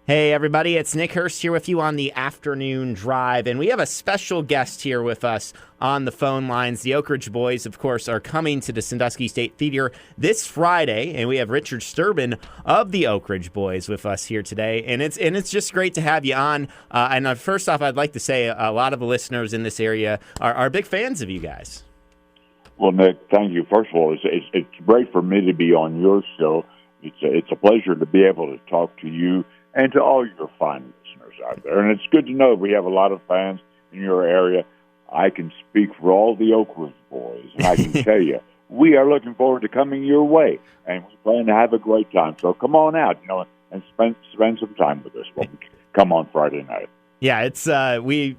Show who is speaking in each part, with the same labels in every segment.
Speaker 1: Hey, everybody, it's Nick Hurst here with you on the Afternoon Drive, and we have a special guest here with us on the phone lines. The Oak Ridge Boys, of course, are coming to the Sandusky State Theater this Friday, and we have Richard Sterban of the Oak Ridge Boys with us here today, and it's just great to have you on. First off, I'd like to say a lot of the listeners in this area are big fans of you guys.
Speaker 2: Well, Nick, thank you. First of all, it's great for me to be on your show. It's a pleasure to be able to talk to you and to all your fine listeners out there. And it's good to know we have a lot of fans in your area. I can speak for all the Oak Ridge Boys, and I can tell you, we are looking forward to coming your way, and we plan to have a great time. So come on out, and spend some time with us when we come on Friday night.
Speaker 1: Yeah, it's we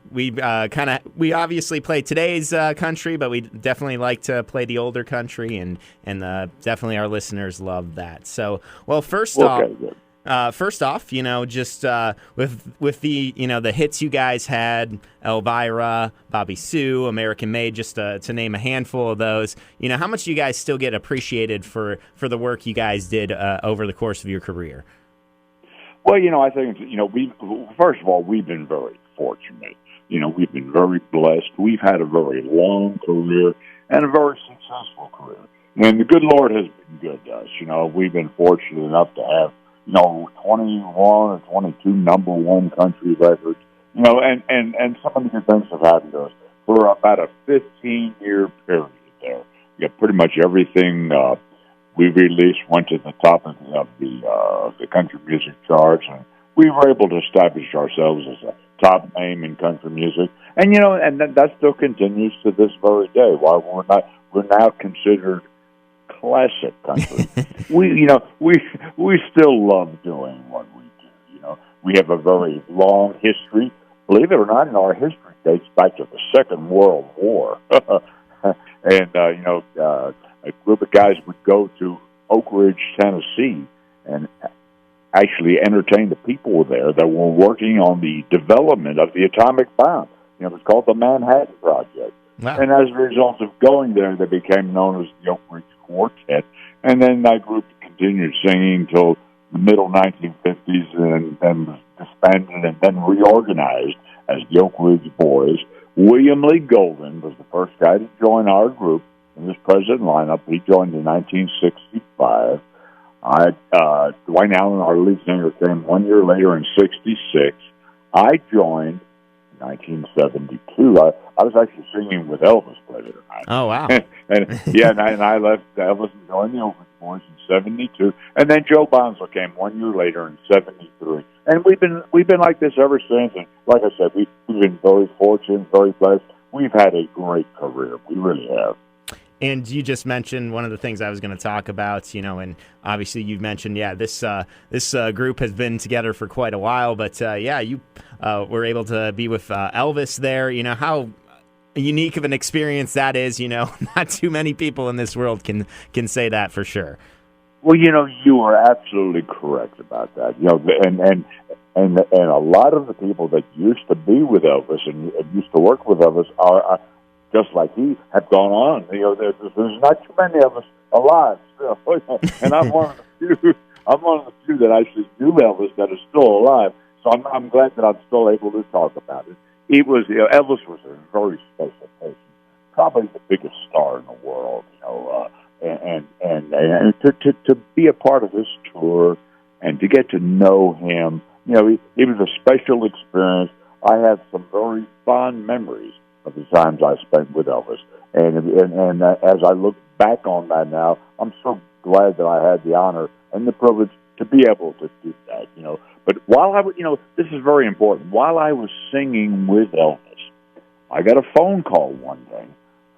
Speaker 1: obviously play today's country, but we definitely like to play the older country, and definitely our listeners love that. So, well, first off, just with the the hits you guys had, Elvira, Bobby Sue, American Made, just to name a handful of those. How much do you guys still get appreciated for the work you guys did over the course of your career?
Speaker 2: Well, I think, first of all, we've been very fortunate. We've been very blessed. We've had a very long career and a very successful career. And the good Lord has been good to us. We've been fortunate enough to have, 21 or 22 number one country records, and some of the things have happened to us for about a 15-year period there. Pretty much everything we released went to the top of the country music charts, and we were able to establish ourselves as a top name in country music. And that still continues to this very day. While we're now considered classic country. we still love doing what we do. We have a very long history. Believe it or not, our history dates back to the Second World War. And a group of guys would go to Oak Ridge, Tennessee, and actually entertain the people there that were working on the development of the atomic bomb. It was called the Manhattan Project.
Speaker 1: Wow.
Speaker 2: And as a result of going there, they became known as the Oak Ridge Quartet. And then that group continued singing until the middle 1950s and then was disbanded and then reorganized as the Oak Ridge Boys. William Lee Golden was the first guy to join our group in this present lineup. He joined in 1965. Dwayne Allen, our lead singer, came 1 year later in 66. I joined in 1972. I was actually singing with Elvis, believe it or not.
Speaker 1: Oh, wow.
Speaker 2: and I left Elvis and joined the Oak Ridge Boys in 72. And then Joe Bonzo came 1 year later in 73. And we've been like this ever since. And like I said, we've been very fortunate, very blessed. We've had a great career. We really have.
Speaker 1: And you just mentioned one of the things I was going to talk about, and obviously you mentioned, this group has been together for quite a while, but you were able to be with Elvis there. How unique of an experience that is. Not too many people in this world can say that for sure.
Speaker 2: Well, you are absolutely correct about that. And a lot of the people that used to be with Elvis and used to work with Elvis are just like he had gone on. There's not too many of us alive still. And I'm one of the few that actually knew Elvis that is still alive. So I'm glad that I'm still able to talk about it. Elvis was a very special person, probably the biggest star in the world. And to be a part of this tour and to get to know him, it was a special experience. I have some very fond memories of the times I spent with Elvis. And as I look back on that now, I'm so glad that I had the honor and the privilege to be able to do that, But while I was, this is very important. While I was singing with Elvis, I got a phone call one day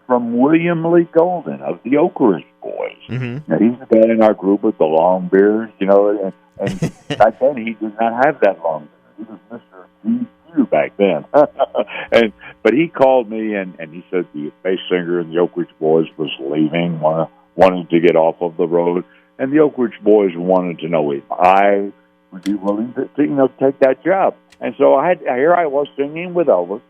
Speaker 2: from William Lee Golden of the Oak Ridge Boys.
Speaker 1: Mm-hmm.
Speaker 2: Now, he's the guy in our group with the long beard, and back then he did not have that long beard. He was Mr. GQ back then. But he called me and he said the bass singer in the Oak Ridge Boys was leaving, wanted to get off of the road, and the Oak Ridge Boys wanted to know if I would be willing to take that job. And so here I was singing with Elvis,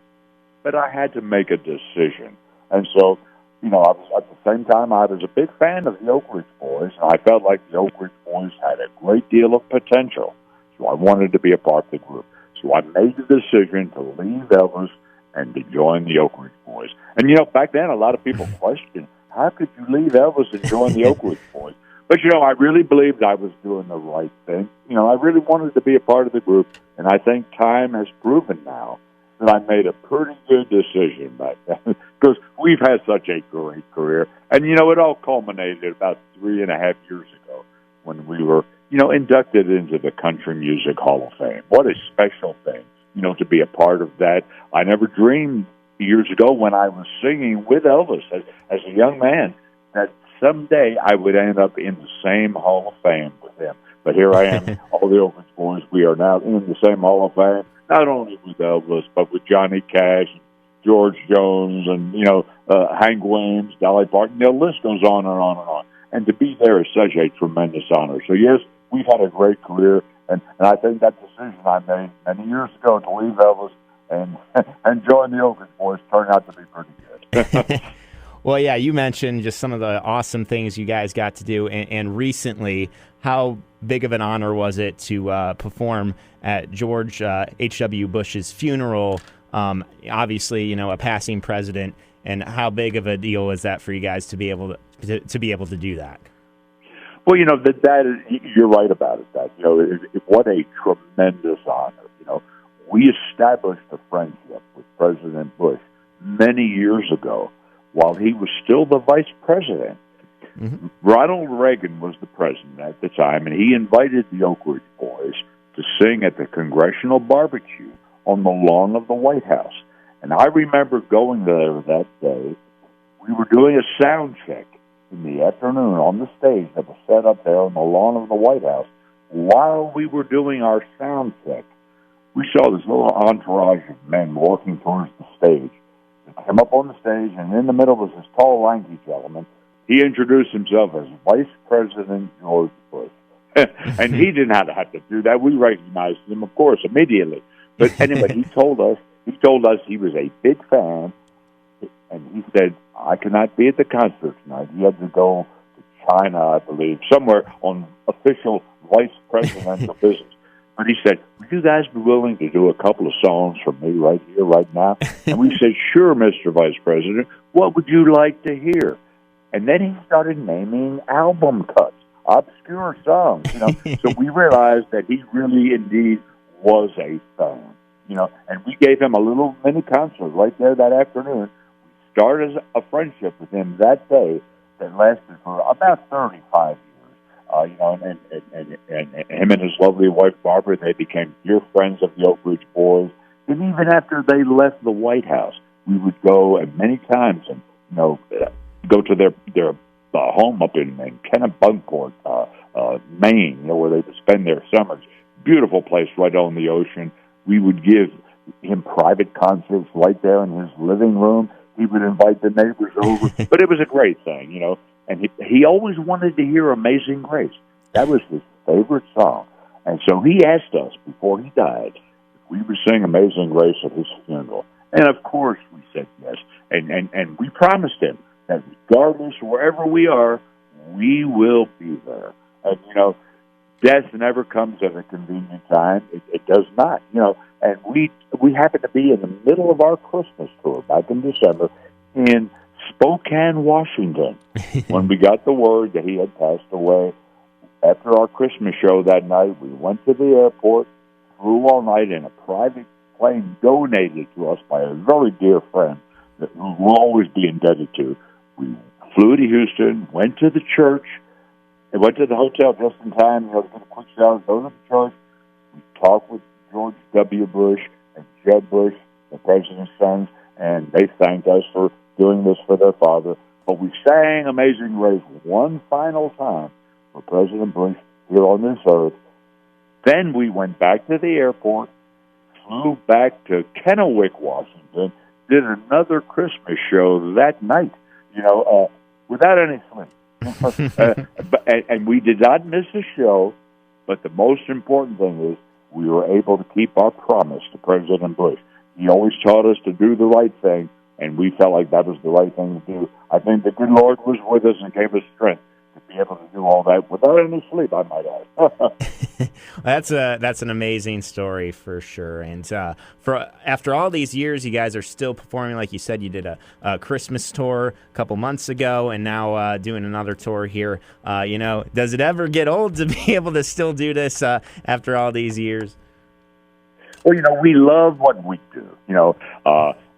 Speaker 2: but I had to make a decision. And so, I was, at the same time, I was a big fan of the Oak Ridge Boys, and I felt like the Oak Ridge Boys had a great deal of potential. So I wanted to be a part of the group. So I made the decision to leave Elvis and to join the Oak Ridge Boys. And, back then a lot of people questioned, how could you leave Elvis and join the Oak Ridge Boys? But, I really believed I was doing the right thing. I really wanted to be a part of the group, and I think time has proven now that I made a pretty good decision back then because we've had such a great career. And, it all culminated about 3.5 years ago when we were, inducted into the Country Music Hall of Fame. What a special thing, to be a part of that. I never dreamed years ago when I was singing with Elvis as a young man that someday I would end up in the same Hall of Fame with him. But here I am, all the Oak Ridge Boys, we are now in the same Hall of Fame, not only with Elvis, but with Johnny Cash, George Jones, and, Hank Williams, Dolly Parton. The list goes on and on and on. And to be there is such a tremendous honor. So, yes, we've had a great career, and I think that decision I made many years ago to leave Elvis and join the Oak Ridge Boys turned out to be pretty good.
Speaker 1: Well, yeah, you mentioned just some of the awesome things you guys got to do, and recently, how big of an honor was it to perform at George H.W. Bush's funeral? Obviously, a passing president, and how big of a deal is that for you guys to be able to do that?
Speaker 2: Well, that is, you're right about it. That what a tremendous honor. We established a friendship with President Bush many years ago, while he was still the vice president. Mm-hmm. Ronald Reagan was the president at the time, and he invited the Oak Ridge Boys to sing at the Congressional Barbecue on the lawn of the White House. And I remember going there that day. We were doing a sound check in the afternoon on the stage that was set up there on the lawn of the White House. While we were doing our sound check, we saw this little entourage of men walking towards the stage. They came up on the stage, and in the middle was this tall, lanky gentleman. He introduced himself as Vice President George Bush. And he didn't have to do that. We recognized him, of course, immediately. But anyway, he told us he was a big fan, and he said, I cannot be at the concert tonight. He had to go to China, I believe, somewhere on official vice presidential business. But he said, would you guys be willing to do a couple of songs for me right here, right now? And we said, sure, Mr. Vice President. What would you like to hear? And then he started naming album cuts, obscure songs, So we realized that he really indeed was a fan, and we gave him a little mini concert right there that afternoon. We started a friendship with him that day that lasted for about 35 years. And him and his lovely wife, Barbara, they became dear friends of the Oak Ridge Boys. And even after they left the White House, we would go many times and, go to their home up in Kennebunkport, Maine, where they would spend their summers. Beautiful place right on the ocean. We would give him private concerts right there in his living room. He would invite the neighbors over. But it was a great thing, And he always wanted to hear Amazing Grace. That was his favorite song. And so he asked us before he died if we would sing Amazing Grace at his funeral. And, of course, we said yes. And we promised him that regardless, wherever we are, we will be there. And, death never comes at a convenient time. It does not, And we happened to be in the middle of our Christmas tour back in December in Spokane, Washington, when we got the word that he had passed away. After our Christmas show that night, we went to the airport, flew all night in a private plane donated to us by a very dear friend that we'll always be indebted to. We flew to Houston, went to the church, and went to the hotel just in time, to get a quick shower, go to the church. We talked with George W. Bush and Jeb Bush, the president's sons, and they thanked us for doing this for their father. But we sang Amazing Grace one final time for President Bush here on this earth. Then we went back to the airport, flew back to Kennewick, Washington, did another Christmas show that night, without any sleep. And we did not miss a show, but the most important thing is we were able to keep our promise to President Bush. He always taught us to do the right thing, and we felt like that was the right thing to do. I think the good Lord was with us and gave us strength to be able to do all that without any sleep, I might add.
Speaker 1: That's an amazing story for sure. And for after all these years, you guys are still performing. Like you said, you did a Christmas tour a couple months ago, and now doing another tour here. Does it ever get old to be able to still do this after all these years?
Speaker 2: Well, we love what we do.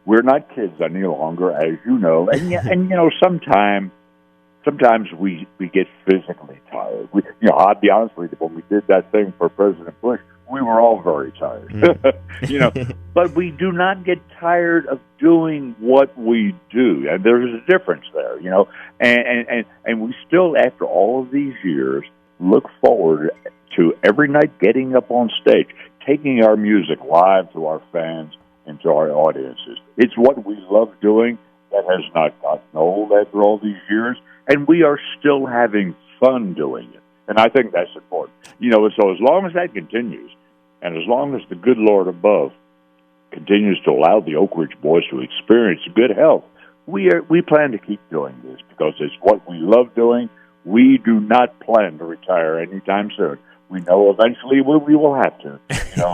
Speaker 2: We're not kids any longer, as you know, and sometimes we get physically tired. I'll be honest with you, when we did that thing for President Bush, we were all very tired. But we do not get tired of doing what we do, and there's a difference there. And we still, after all of these years, look forward to every night getting up on stage, taking our music live to our fans and to our audiences. It's what we love doing. That has not gotten old after all these years, and we are still having fun doing it. And I think that's important. So as long as that continues, and as long as the good Lord above continues to allow the Oak Ridge Boys to experience good health, we plan to keep doing this because it's what we love doing. We do not plan to retire anytime soon. We know eventually we will have to,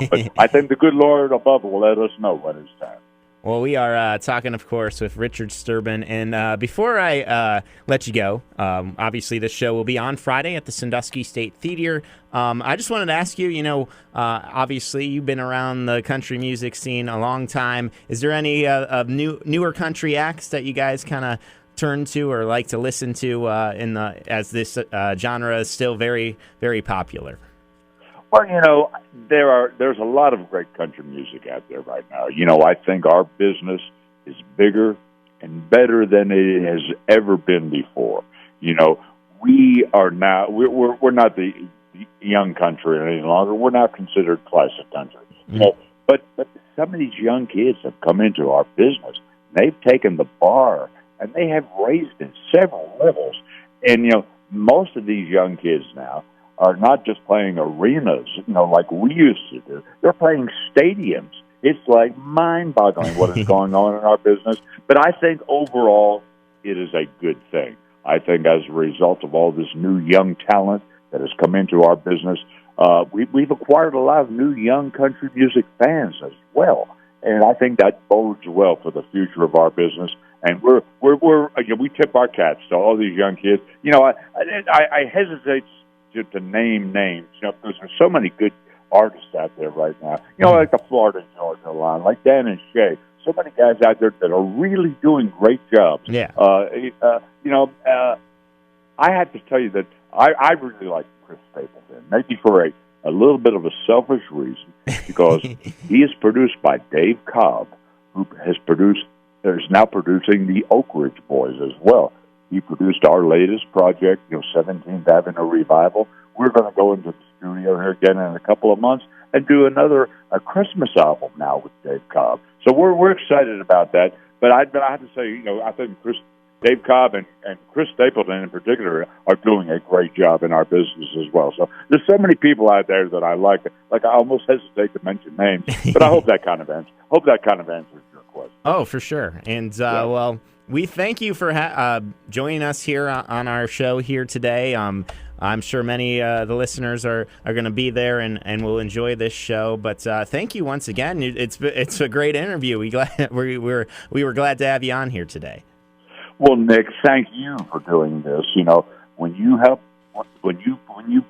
Speaker 2: but I think the good Lord above will let us know when it's time.
Speaker 1: Well, we are talking, of course, with Richard Sterban. And before I let you go, obviously this show will be on Friday at the Sandusky State Theater. I just wanted to ask you, obviously you've been around the country music scene a long time. Is there any newer country acts that you guys kind of turn to or like to listen to as this genre is still very, very popular?
Speaker 2: Well, there's a lot of great country music out there right now. I think our business is bigger and better than it has ever been before. We are now we're not the young country any longer. We're now considered classic country. But some of these young kids have come into our business. They've taken the bar and they have raised it several levels. And most of these young kids now are not just playing arenas, like we used to do. They're playing stadiums. It's like mind-boggling what is going on in our business. But I think overall it is a good thing. I think as a result of all this new young talent that has come into our business, we've acquired a lot of new young country music fans as well. And I think that bodes well for the future of our business. And we tip our cats to all these young kids. I hesitate to name names, because there's so many good artists out there right now. Like the Florida Georgia line, like Dan and Shay. So many guys out there that are really doing great jobs.
Speaker 1: Yeah.
Speaker 2: I have to tell you that I really like Chris Stapleton, maybe for a little bit of a selfish reason, because he is produced by Dave Cobb, who is now producing the Oak Ridge Boys as well. He produced our latest project, 17th Avenue Revival. We're going to go into the studio here again in a couple of months and do a Christmas album now with Dave Cobb. So we're excited about that. But I have to say, I think Dave Cobb and Chris Stapleton in particular are doing a great job in our business as well. So there's so many people out there that I like. Like, I almost hesitate to mention names, but I hope that kind of answers your question.
Speaker 1: Oh, for sure. And well, we thank you for joining us here on our show here today. I'm sure many the listeners are going to be there and will enjoy this show. But thank you once again. It's a great interview. We were glad to have you on here today.
Speaker 2: Well, Nick, thank you for doing this. When you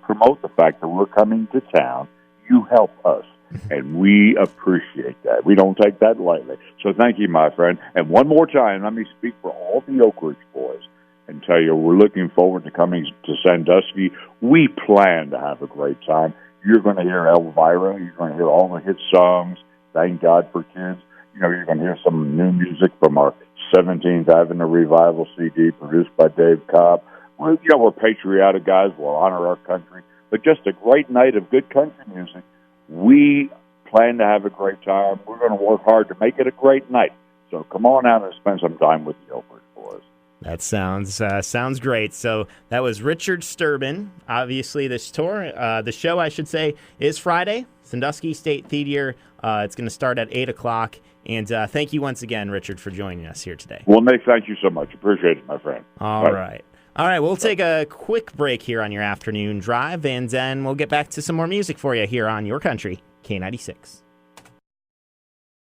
Speaker 2: promote the fact that we're coming to town, you help us. And we appreciate that. We don't take that lightly. So thank you, my friend. And one more time, let me speak for all the Oak Ridge Boys and tell you we're looking forward to coming to Sandusky. We plan to have a great time. You're going to hear Elvira. You're going to hear all the hit songs, Thank God for Kids. You're going to hear some new music from our 17th Avenue Revival CD produced by Dave Cobb. We're patriotic guys. We'll honor our country. But just a great night of good country music. We plan to have a great time. We're going to work hard to make it a great night. So come on out and spend some time with the Oak Ridge Boys.
Speaker 1: That sounds great. So that was Richard Sterban. Obviously, the show, I should say, is Friday, Sandusky State Theater. It's going to start at 8 o'clock. And thank you once again, Richard, for joining us here today.
Speaker 2: Well, Nick, thank you so much. Appreciate it, my friend.
Speaker 1: All right. All right, we'll take a quick break here on your afternoon drive, and then we'll get back to some more music for you here on Your Country, K96.